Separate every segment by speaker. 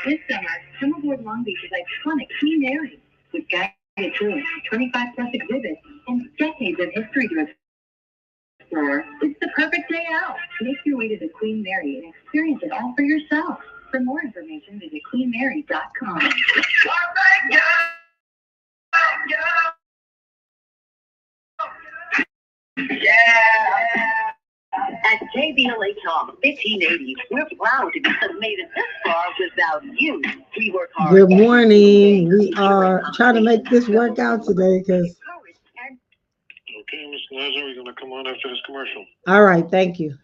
Speaker 1: This summer, come aboard Long Beach's iconic Queen Mary with guided tours, 25 plus exhibits, and decades of history to explore. It's the perfect day out. Make your way to the Queen Mary and experience it all for yourself. For more information, visit queenmary.com. At JBLA Talk 1580, we're proud to have made it this far without you. We work hard. Good morning. We are trying to make this work out today because.
Speaker 2: Okay, Ms. Glazer, we're going to come on after this commercial.
Speaker 1: All right, thank you.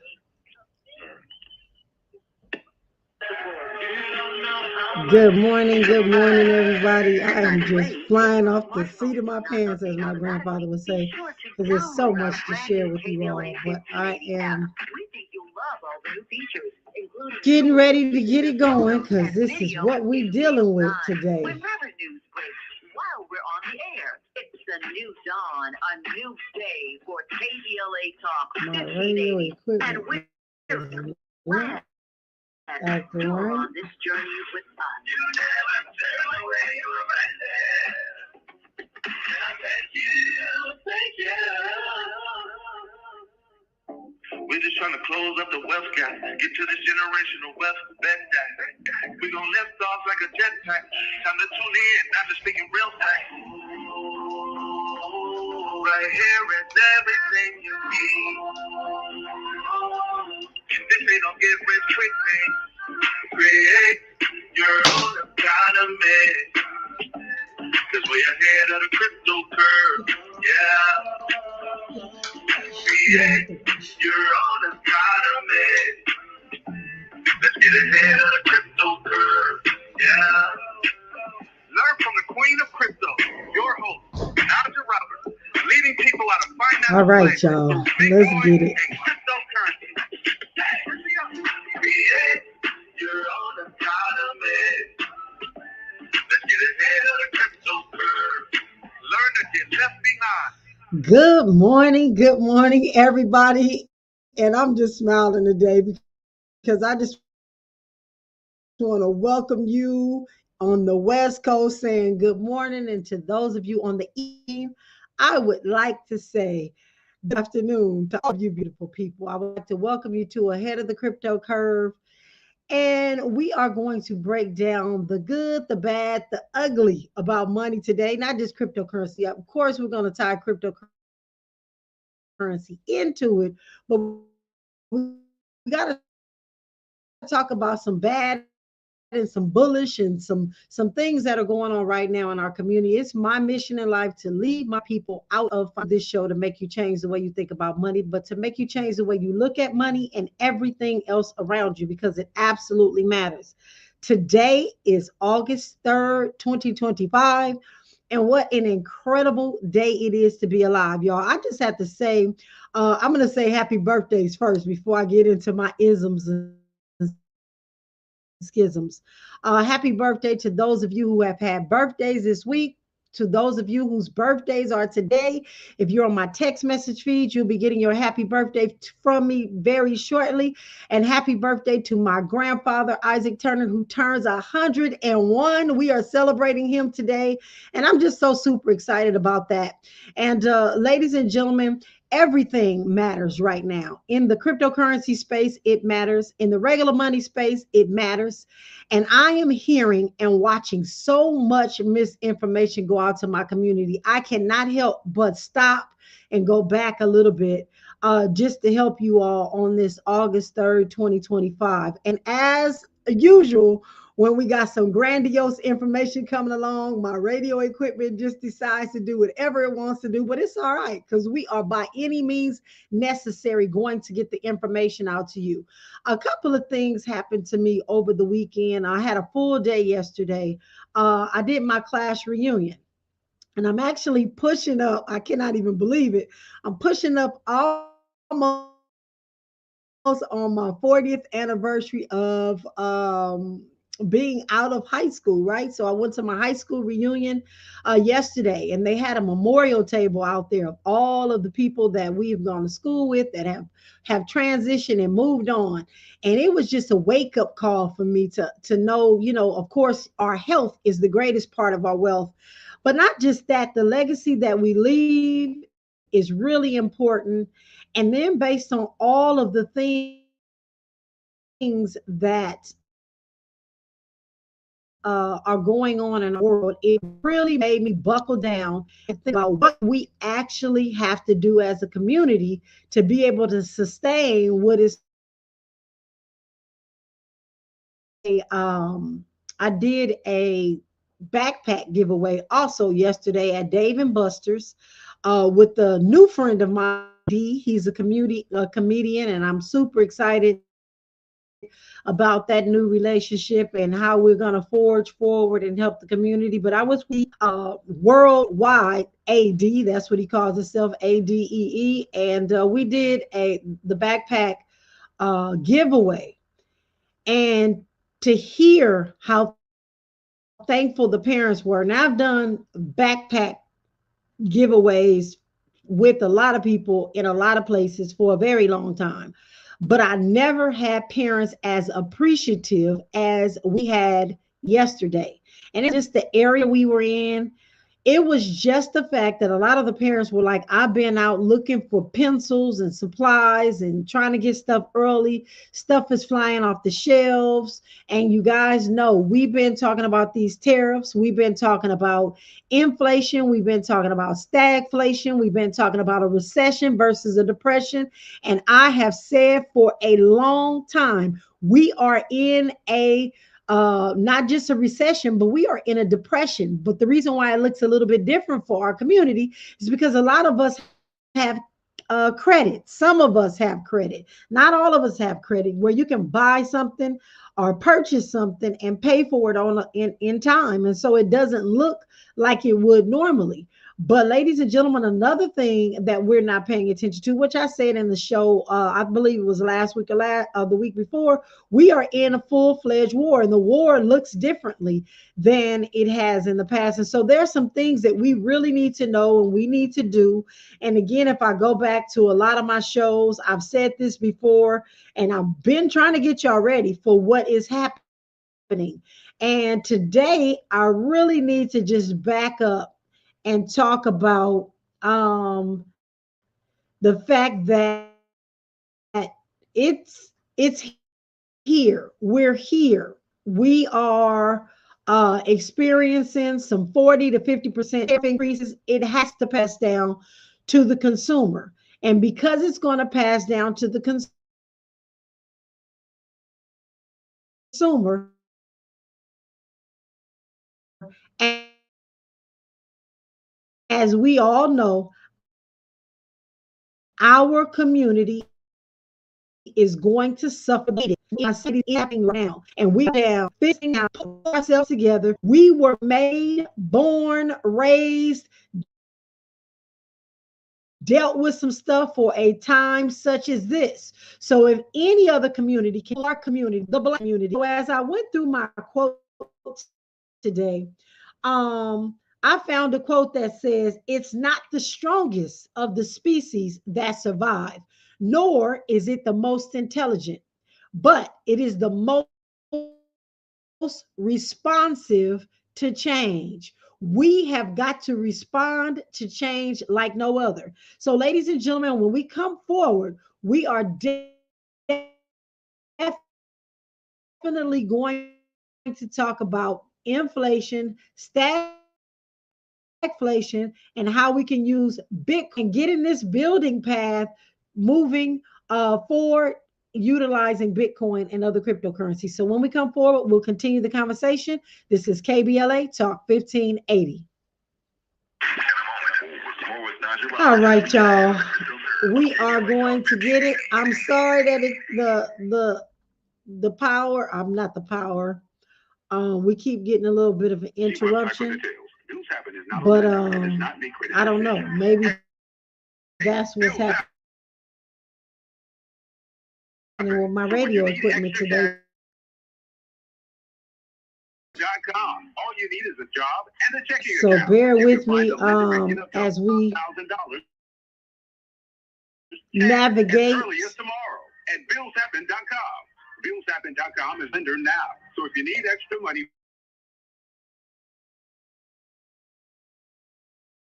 Speaker 1: Good morning, everybody. I am just flying off the seat of my pants, as my grandfather would say, because there's so much to share with you all. But I am getting ready to get it going, because this is what we're dealing with today. While we're on the air, it's a new dawn, a new day for KBLA Talk 1580, and we're glad that you're on this journey with us. You never turn away your Thank you.
Speaker 3: We're just trying to close up the wealth gap, get to this generational wealth back. We're going to lift off like a jetpack. Time to tune in, not just speaking real facts. Right here is everything you need. This ain't no get rich quick thing. Create your own economy. Cause we're ahead of the crypto curve. Yeah. Create your own economy. Let's get ahead of the crypto curve. Yeah. Learn from the queen of crypto, your host, Naja Roberts, leading people out of finance.
Speaker 1: All right, y'all. Let's get it.
Speaker 3: Cryptocurrency. Create your own economy. Let's get ahead of the crypto curve. Learn to get left behind.
Speaker 1: Good morning, everybody. And I'm just smiling today because I just want to welcome you on the West Coast, saying good morning. And to those of you on the East, I would like to say good afternoon to all of you beautiful people. I would like to welcome you to Ahead of the Crypto Curve. And we are going to break down the good, the bad, the ugly about money today, not just cryptocurrency. Of course, we're going to tie cryptocurrency into it, but we got to talk about some bad and some bullish and some things that are going on right now in our community. It's my mission in life to lead my people out of this show to make you change the way you think about money, but to make you change the way you look at money and everything else around you, because it absolutely matters. Today is August 3rd, 2025. And what an incredible day it is to be alive, y'all. I just have to say, I'm going to say happy birthdays first before I get into my isms and schisms. Happy birthday to those of you who have had birthdays this week. To those of you whose birthdays are today, if you're on my text message feed, you'll be getting your happy birthday from me very shortly. And happy birthday to my grandfather, Isaac Turner, who turns 101. We are celebrating him today. And I'm just so super excited about that. And ladies and gentlemen, everything matters right now. In the cryptocurrency space, it matters. In the regular money space, it matters. And I am hearing and watching so much misinformation go out to my community. I cannot help but stop and go back a little bit just to help you all on this August 3rd, 2025. And as usual, when we got some grandiose information coming along, my radio equipment just decides to do whatever it wants to do, but it's all right because we are by any means necessary going to get the information out to you. A couple of things happened to me over the weekend. I had a full day yesterday. I did my class reunion. And I'm actually pushing up, I cannot even believe it. I'm pushing up almost on my 40th anniversary of being out of high school, right? So I went to my high school reunion yesterday, and they had a memorial table out there of all of the people that we've gone to school with that have transitioned and moved on. And it was just a wake up call for me to know, of course, our health is the greatest part of our wealth, but not just that, the legacy that we leave is really important. And then based on all of the things that are going on in our world, it really made me buckle down and think about what we actually have to do as a community to be able to sustain what is called I did a backpack giveaway also yesterday at Dave and Buster's with a new friend of mine, D. He's a comedian, and I'm super excited about that new relationship and how we're going to forge forward and help the community. But I was with Worldwide AD, that's what he calls himself, ADEE, and we did a the backpack giveaway. And to hear how thankful the parents were. Now, I've done backpack giveaways with a lot of people in a lot of places for a very long time, but I never had parents as appreciative as we had yesterday. And it wasn't just the area we were in. It was just the fact that a lot of the parents were like, I've been out looking for pencils and supplies and trying to get stuff early. Stuff is flying off the shelves. And you guys know we've been talking about these tariffs. We've been talking about inflation. We've been talking about stagflation. We've been talking about a recession versus a depression. And I have said for a long time, we are in a not just a recession, but we are in a depression. But the reason why it looks a little bit different for our community is because a lot of us have credit. Some of us have credit. Not all of us have credit where you can buy something or purchase something and pay for it in time. And so it doesn't look like it would normally. But, ladies and gentlemen, another thing that we're not paying attention to, which I said in the show, I believe it was last week or the week before, we are in a full-fledged war, and the war looks differently than it has in the past. And so there are some things that we really need to know and we need to do. And again, if I go back to a lot of my shows, I've said this before, and I've been trying to get y'all ready for what is happening. And today, I really need to just back up and talk about um, the fact that it's here. We're here. We are experiencing some 40 to 50% tariff increases. It has to pass down to the consumer. And because it's going to pass down to the consumer, as we all know, our community is going to suffer with it. And we down, fixing now, pulling ourselves together. We were made, born, raised, dealt with some stuff for a time such as this. So if any other community can our community, the Black community. So as I went through my quotes today, I found a quote that says, it's not the strongest of the species that survive, nor is it the most intelligent, but it is the most responsive to change. We have got to respond to change like no other. So, ladies and gentlemen, when we come forward, we are definitely going to talk about inflation, stagflation, and how we can use Bitcoin and other cryptocurrencies. So, when we come forward, we are definitely going to get in this building path, moving forward, utilizing Bitcoin and other cryptocurrencies. So, when we come forward, we'll continue the conversation. This is KBLA Talk 1580. All right, y'all. We are going to get it. I'm sorry that the power. I'm not the power. We keep getting a little bit of an interruption, but I don't know. Maybe that's what's happening with my radio equipment today. So I'm gonna have to
Speaker 3: Com. All you need is a job and a checking
Speaker 1: So
Speaker 3: account.
Speaker 1: bear
Speaker 3: You can
Speaker 1: with
Speaker 3: find
Speaker 1: me
Speaker 3: a lender rate up to
Speaker 1: as we
Speaker 3: $1,000 as
Speaker 1: navigate.
Speaker 3: early as tomorrow at BillsHappen.com. BillsHappen.com is lender now. So if you need extra money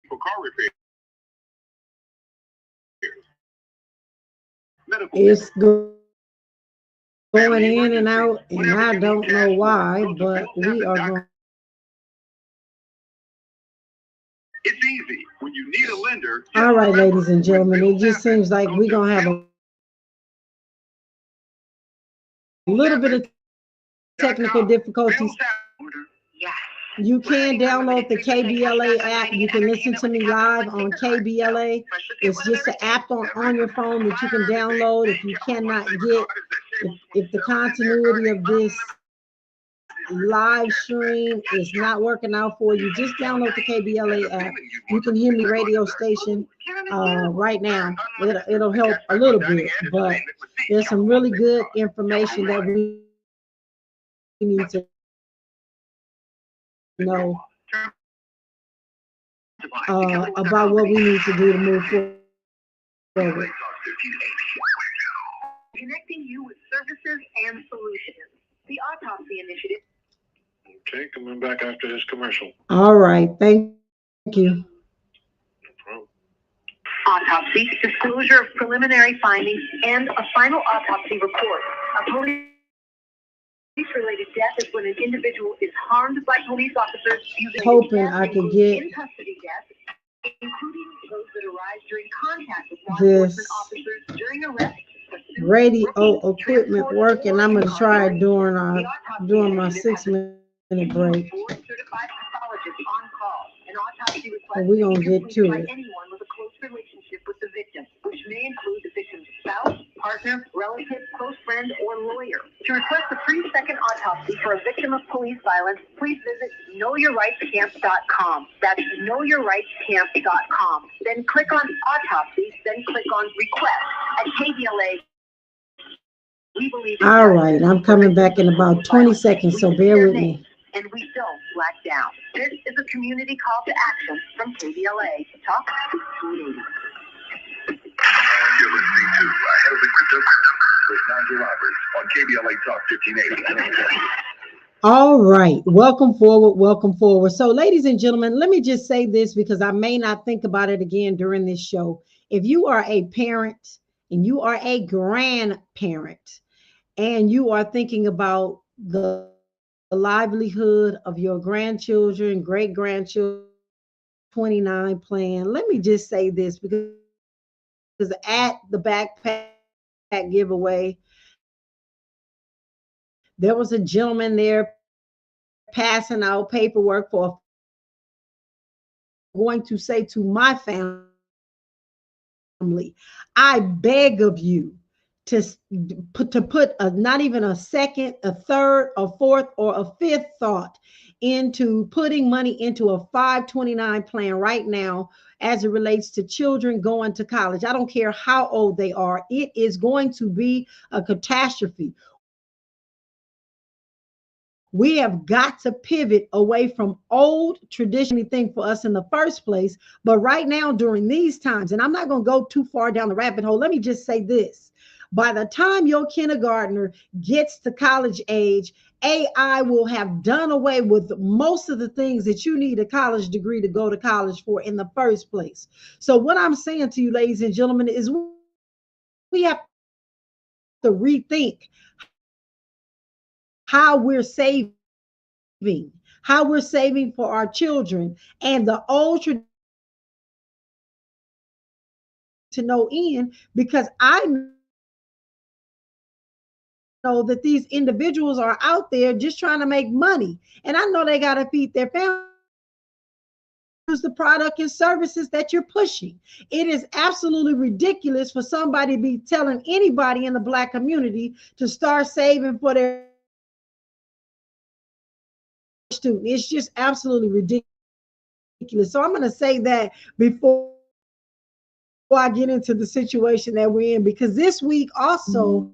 Speaker 3: for car repairs, medical bills,
Speaker 1: It's going
Speaker 3: family
Speaker 1: in and
Speaker 3: emergency,
Speaker 1: out, and
Speaker 3: whatever
Speaker 1: I
Speaker 3: you need
Speaker 1: don't know
Speaker 3: cash for,
Speaker 1: why,
Speaker 3: go to
Speaker 1: but we are
Speaker 3: BillsHappen.com.
Speaker 1: going.
Speaker 3: It's easy. When you need a lender, just
Speaker 1: All right,
Speaker 3: remember,
Speaker 1: ladies and
Speaker 3: when
Speaker 1: gentlemen, it
Speaker 3: bills
Speaker 1: just
Speaker 3: happen,
Speaker 1: seems like
Speaker 3: go
Speaker 1: we're
Speaker 3: to
Speaker 1: gonna have a little bit of technical
Speaker 3: BillsHappen.com.
Speaker 1: difficulties.
Speaker 3: Bills happen.
Speaker 4: Yes.
Speaker 1: You can
Speaker 4: Learning
Speaker 1: download the
Speaker 4: unlimited 3%
Speaker 1: KBLA
Speaker 4: cashback on
Speaker 1: app.
Speaker 4: dining
Speaker 1: You
Speaker 4: and
Speaker 1: can listen
Speaker 4: entertainment
Speaker 1: to
Speaker 4: with
Speaker 1: me
Speaker 4: the Capital
Speaker 1: live
Speaker 4: One
Speaker 1: on
Speaker 4: Savings Card. So,
Speaker 1: KBLA.
Speaker 4: let's just get
Speaker 1: It's
Speaker 4: one of
Speaker 1: just an
Speaker 4: everything.
Speaker 1: app on your phone that you can download if you cannot get, if the continuity of this live stream is not working out for you, just download the KBLA app. You can hear me radio station right now. It'll help a little bit, but there's some really good information that we need to know about what we need to do to move forward.
Speaker 4: Connecting you with services and solutions. The Autopsy Initiative.
Speaker 2: Okay, coming back after this commercial.
Speaker 1: All right, thank you.
Speaker 2: No problem.
Speaker 4: Autopsy, disclosure of preliminary findings, and a final autopsy report. A police-related death is when an individual is harmed by police officers using
Speaker 1: Hoping I could get
Speaker 4: in custody deaths, including those that arise during contact with law
Speaker 1: this
Speaker 4: enforcement officers during arrest.
Speaker 1: radio equipment working. I'm gonna try it during my 6 minute break.
Speaker 4: Board-certified pathologist on call. An autopsy request
Speaker 1: But we're
Speaker 4: may
Speaker 1: gonna
Speaker 4: be
Speaker 1: get
Speaker 4: completed
Speaker 1: to
Speaker 4: by
Speaker 1: it.
Speaker 4: anyone with a close relationship with the victim, which may include the victim's spouse, partner, relative, close friend, or lawyer. To request a free second autopsy for a victim of police violence, please visit knowyourrightscamp.com. That's knowyourrightscamp.com. Then click on autopsy, then click on request. At KBLA, we believe in
Speaker 1: All right, I'm coming back in about 20 seconds, so bear with me.
Speaker 4: and we don't back down. This is a community call to action from KBLA. Talk 1580.
Speaker 3: You're listening to Ahead of the Crypto with Nigel Roberts on KBLA Talk 1580.
Speaker 1: All right, welcome forward, welcome forward. So, ladies and gentlemen, let me just say this because I may not think about it again during this show. If you are a parent and you are a grandparent and you are thinking about the livelihood of your grandchildren, great grandchildren, 29 plan, let me just say this because at the backpack giveaway, there was a gentleman there passing out paperwork for going to say to my family, I beg of you to put not even a second, a third, a fourth, or a fifth thought into putting money into a 529 plan right now as it relates to children going to college. I don't care how old they are. It is going to be a catastrophe. We have got to pivot away from old traditional thing for us in the first place. But right now, during these times, and I'm not going to go too far down the rabbit hole, let me just say this. By the time your kindergartner gets to college age, AI will have done away with most of the things that you need a college degree to go to college for in the first place. So, what I'm saying to you, ladies and gentlemen, is we have to rethink how we're saving, how we're saving for our children, and the old tradition to no end, because I know that these individuals are out there just trying to make money, and I know they got to feed their families. The product and services that you're pushing. It is absolutely ridiculous for somebody to be telling anybody in the Black community to start saving for their student. It's just absolutely ridiculous. So I'm going to say that before I get into the situation that we're in, because this week also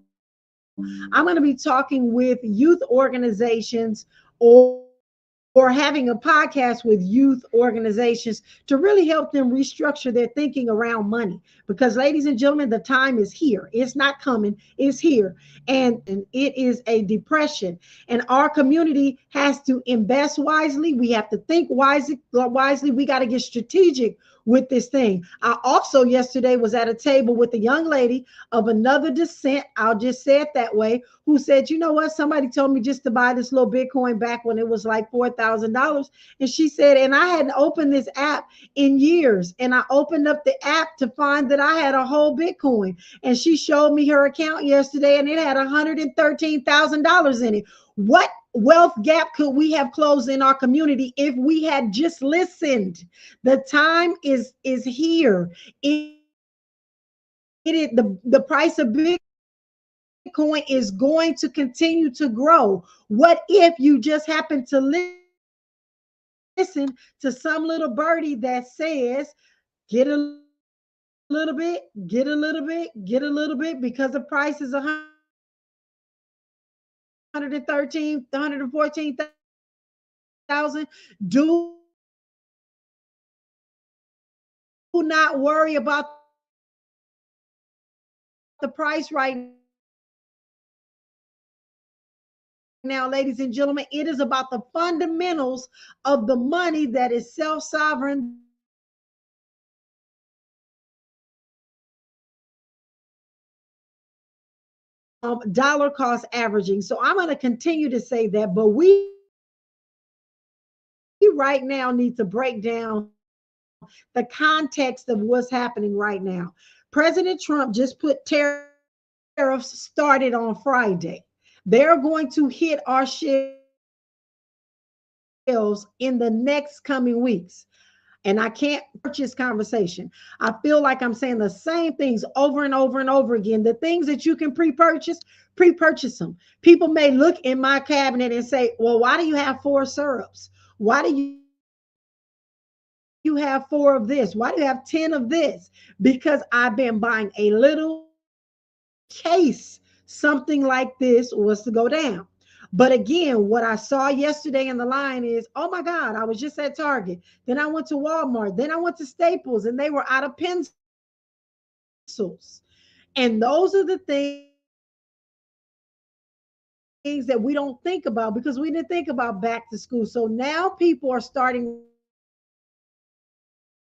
Speaker 1: I'm going to be talking with youth organizations or or having a podcast with youth organizations to really help them restructure their thinking around money. Because, ladies and gentlemen, the time is here. It's not coming, it's here. And it is a depression. And our community has to invest wisely. We have to think wisely. We got to get strategic with this thing. I also yesterday was at a table with a young lady of another descent. I'll just say it that way, who said, you know what? Somebody told me just to buy this little Bitcoin back when it was like $4,000. And she said, and I hadn't opened this app in years. And I opened up the app to find that I had a whole Bitcoin. And she showed me her account yesterday and it had $113,000 in it. What wealth gap could we have closed in our community if we had just listened? The time is here. It is the price of Bitcoin is going to continue to grow. What if you just happen to listen to some little birdie that says, get a little bit, get a little bit, get a little bit, because the price is 113, 114,000. Do not worry about the price right now, ladies and gentlemen. It is about the fundamentals of the money that is self-sovereign, dollar cost averaging. So I'm going to continue to say that, but we right now need to break down the context of what's happening right now. President Trump just put tariffs started on Friday. They're going to hit our shelves in the next coming weeks. And I can't purchase conversation. I feel like I'm saying the same things over and over and over again. The things that you can pre-purchase them. People may look in my cabinet and say, well, why do you have 4 syrups? Why do you have 4 of this? Why do you have 10 of this? Because I've been buying a little case something like this was to go down. But again, what I saw yesterday in the line is, oh my God, I was just at Target. Then I went to Walmart. Then I went to Staples and they were out of pencils. And those are the things that we don't think about because we didn't think about back to school. So now people are starting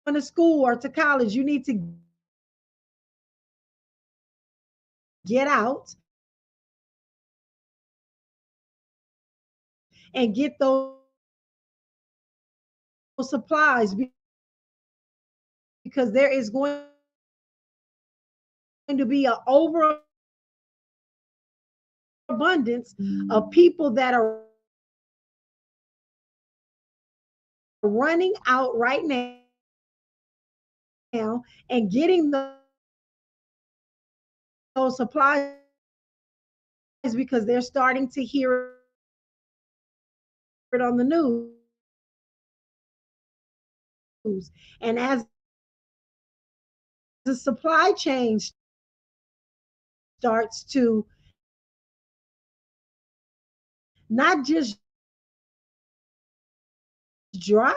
Speaker 1: to school or to college. You need to get out and get those supplies because there is going to be an overabundance of people that are running out right now and getting those supplies because they're starting to hear it on the news. And as the supply chain starts to not just dry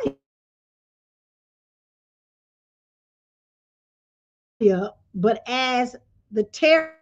Speaker 1: up, but as the tariffs